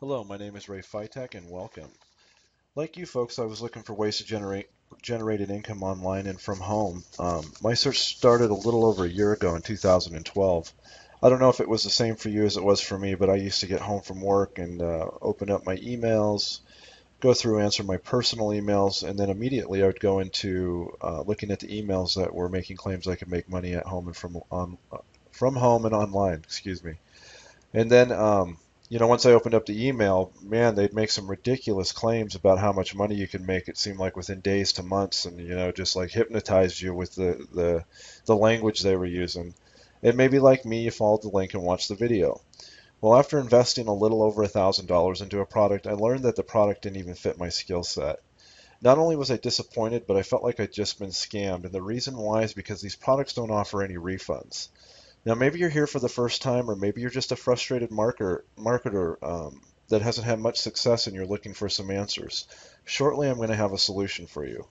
Hello, my name is Ray Fitek and welcome. Like you folks, I was looking for ways to generate an income online and from home. My search started a little over a year ago in 2012. I don't know if it was the same for you as it was for me, but I used to get home from work and open up my emails, go through, answer my personal emails, and then immediately I would go into looking at the emails that were making claims I could make money at home and from home and online. Excuse me. And then, once I opened up the email, man, they'd make some ridiculous claims about how much money you can make. It seemed like within days to months, and just like hypnotized you with the language they were using. And maybe like me, you followed the link and watched the video. Well, after investing a little over $1,000 into a product, I learned that the product didn't even fit my skill set. Not only was I disappointed, but I felt like I'd just been scammed. And the reason why is because these products don't offer any refunds. Now, maybe you're here for the first time, or maybe you're just a frustrated marketer that hasn't had much success and you're looking for some answers. Shortly, I'm going to have a solution for you.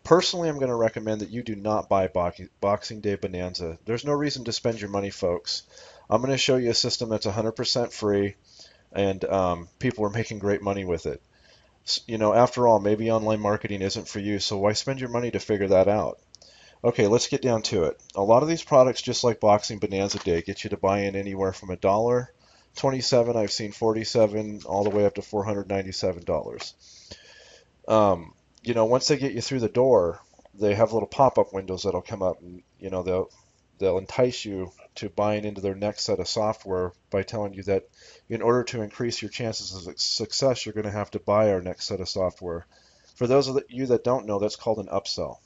Personally, I'm going to recommend that you do not buy Boxing Day Bonanza. There's no reason to spend your money, folks. I'm going to show you a system that's 100% free, and people are making great money with it. After all, maybe online marketing isn't for you, so why spend your money to figure that out? Okay, let's get down to it. A lot of these products, just like Boxing Bonanza Day, get you to buy in anywhere from $1, 27, I've seen 47, all the way up to $497. Once they get you through the door, they have little pop-up windows that'll come up, and they'll entice you to buying into their next set of software by telling you that in order to increase your chances of success, you're going to have to buy our next set of software. For those of you that don't know, that's called an upsell.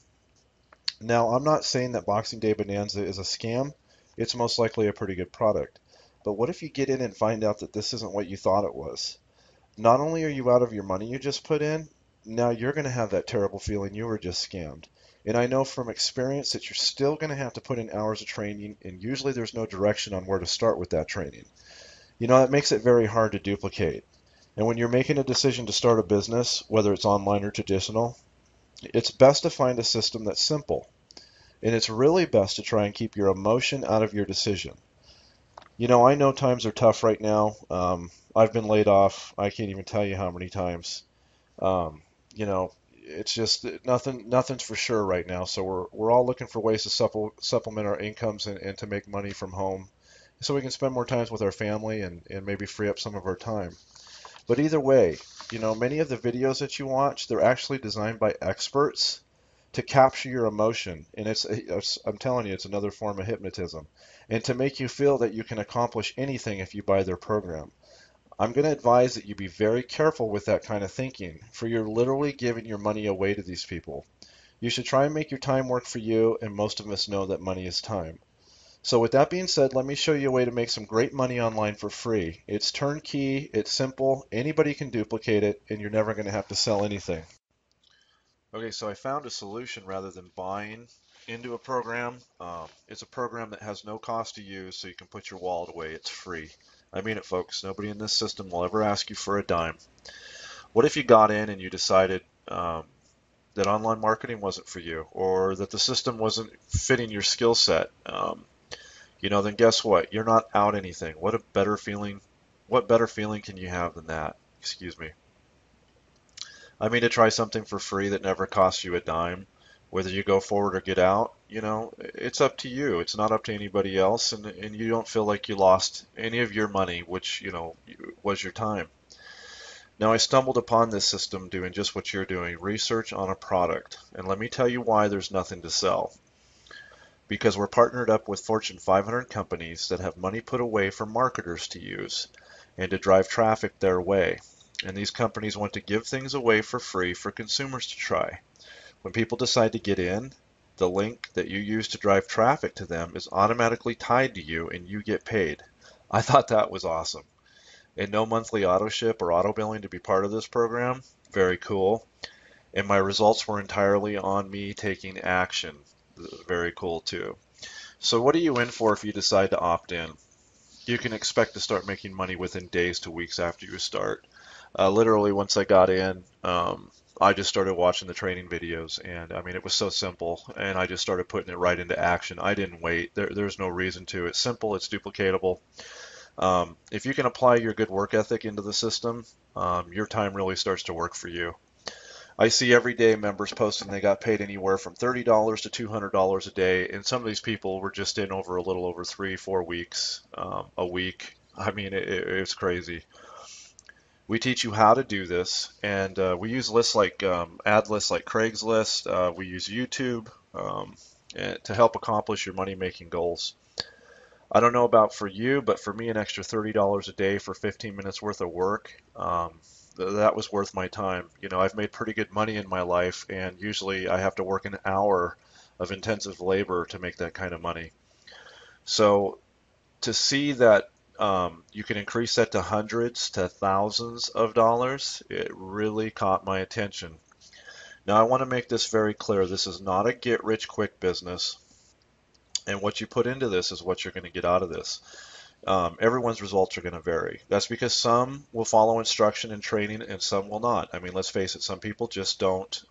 Now, I'm not saying that Boxing Day Bonanza is a scam. It's most likely a pretty good product. But what if you get in and find out that this isn't what you thought it was? Not only are you out of your money you just put in, now you're going to have that terrible feeling you were just scammed. And I know from experience that you're still going to have to put in hours of training, and usually there's no direction on where to start with that training. That makes it very hard to duplicate. And when you're making a decision to start a business, whether it's online or traditional, it's best to find a system that's simple. And it's really best to try and keep your emotion out of your decision. I know times are tough right now. I've been laid off. I can't even tell you how many times. It's just nothing's for sure right now. So we're all looking for ways to supplement our incomes and to make money from home so we can spend more times with our family and maybe free up some of our time. But either way, many of the videos that you watch, they're actually designed by experts to capture your emotion. And I'm telling you, it's another form of hypnotism. And to make you feel that you can accomplish anything if you buy their program. I'm going to advise that you be very careful with that kind of thinking, for you're literally giving your money away to these people. You should try and make your time work for you, and most of us know that money is time. So with that being said, let me show you a way to make some great money online for free. It's turnkey, it's simple, anybody can duplicate it, and you're never going to have to sell anything. Okay, so I found a solution rather than buying into a program. It's a program that has no cost to use, so you can put your wallet away. It's free. I mean it, folks. Nobody in this system will ever ask you for a dime. What if you got in and you decided that online marketing wasn't for you, or that the system wasn't fitting your skill set? Then guess what? You're not out anything. What a better feeling! What better feeling can you have than that? Excuse me. I mean, to try something for free that never costs you a dime, whether you go forward or get out, it's up to you. It's not up to anybody else, and you don't feel like you lost any of your money, which, was your time. Now, I stumbled upon this system doing just what you're doing, research on a product. And let me tell you why there's nothing to sell. Because we're partnered up with Fortune 500 companies that have money put away for marketers to use and to drive traffic their way. And these companies want to give things away for free for consumers to try. When people decide to get in, the link that you use to drive traffic to them is automatically tied to you and you get paid. I thought that was awesome. And no monthly auto ship or auto billing to be part of this program. Very cool. And my results were entirely on me taking action. Very cool too. So what are you in for if you decide to opt in? You can expect to start making money within days to weeks after you start. Literally, once I got in, I just started watching the training videos, and I mean, it was so simple, and I just started putting it right into action. I didn't wait. There's no reason to. It's simple, it's duplicatable. If you can apply your good work ethic into the system, your time really starts to work for you. I see every day members posting they got paid anywhere from $30 to $200 a day, and some of these people were just in over a little over 3, 4 weeks a week. I mean, it's crazy. We teach you how to do this, and we use lists like ad lists like Craigslist. We use YouTube to help accomplish your money making goals. I don't know about for you, but for me, an extra $30 a day for 15 minutes worth of work, that was worth my time. You know, I've made pretty good money in my life, and usually I have to work an hour of intensive labor to make that kind of money. So to see that you can increase that to hundreds to thousands of dollars, it really caught my attention. Now, I want to make this very clear. This is not a get rich quick business, and what you put into this is what you're going to get out of this. Everyone's results are going to vary. That's because some will follow instruction and training and some will not. I mean, let's face it, some people just don't.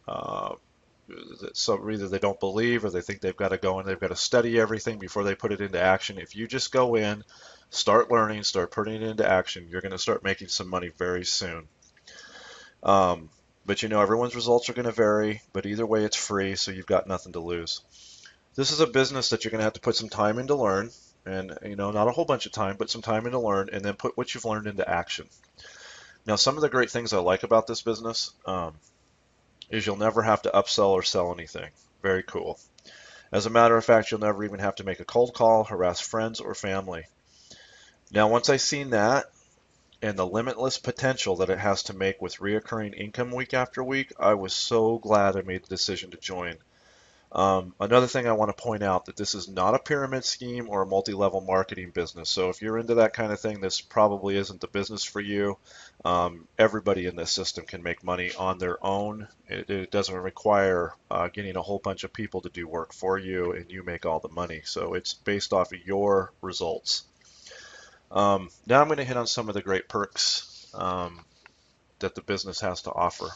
So either they don't believe or they think they've got to go and they've got to study everything before they put it into action. If you just go in, start learning, start putting it into action, you're going to start making some money very soon. But you know, everyone's results are going to vary, but either way, it's free, so you've got nothing to lose. This is a business that you're going to have to put some time in to learn, and you know, not a whole bunch of time, but some time in to learn, and then put what you've learned into action. Now, some of the great things I like about this business is you'll never have to upsell or sell anything. Very cool. As a matter of fact, you'll never even have to make a cold call, harass friends or family. Now, once I seen that and the limitless potential that it has to make with reoccurring income week after week, I was so glad I made the decision to join. Another thing I want to point out that this is not a pyramid scheme or a multi-level marketing business. So if you're into that kind of thing, this probably isn't the business for you. Everybody in this system can make money on their own. It doesn't require getting a whole bunch of people to do work for you and you make all the money. So it's based off of your results. Now I'm going to hit on some of the great perks that the business has to offer.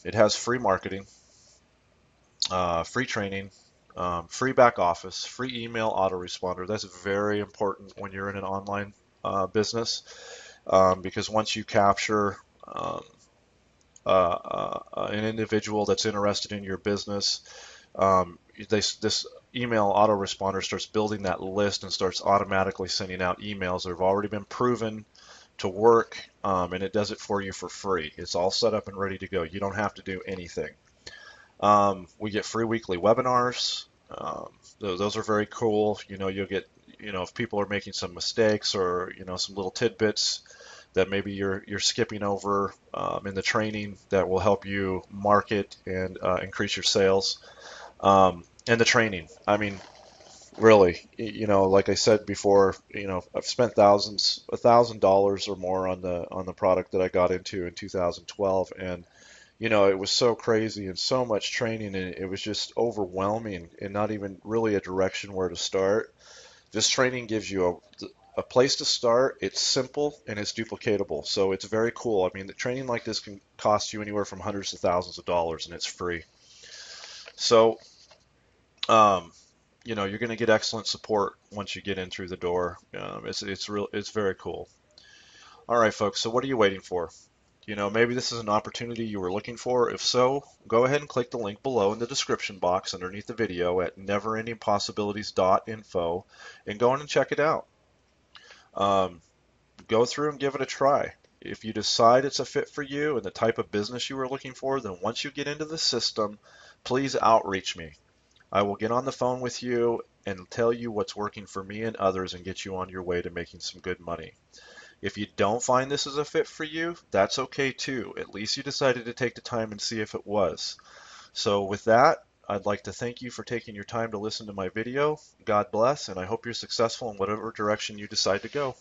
It has free marketing, free training, free back office, free email autoresponder. That's very important when you're in an online business because once you capture an individual that's interested in your business, this email autoresponder starts building that list and starts automatically sending out emails that have already been proven to work, and it does it for you for free. It's all set up and ready to go. You don't have to do anything. We get free weekly webinars. Those are very cool. You know, you'll get, you know, if people are making some mistakes or, you know, some little tidbits that maybe you're skipping over in the training that will help you market and increase your sales. And the training. I mean, really, you know, like I said before, you know, I've spent $1,000 or more on the product that I got into in 2012, and you know, it was so crazy and so much training, and it was just overwhelming and not even really a direction where to start. This training gives you a place to start. It's simple and it's duplicatable, so it's very cool. I mean, the training like this can cost you anywhere from hundreds to thousands of dollars, and it's free. So, um, you know, you're going to get excellent support once you get in through the door. It's very cool. All right, folks. So what are you waiting for? You know, maybe this is an opportunity you were looking for. If so, go ahead and click the link below in the description box underneath the video at neverendingpossibilities.info and go in and check it out. Um, Go through and give it a try. If you decide it's a fit for you and the type of business you were looking for, then once you get into the system, please outreach me. I will get on the phone with you and tell you what's working for me and others and get you on your way to making some good money. If you don't find this is a fit for you, that's okay too. At least you decided to take the time and see if it was. So with that, I'd like to thank you for taking your time to listen to my video. God bless, and I hope you're successful in whatever direction you decide to go.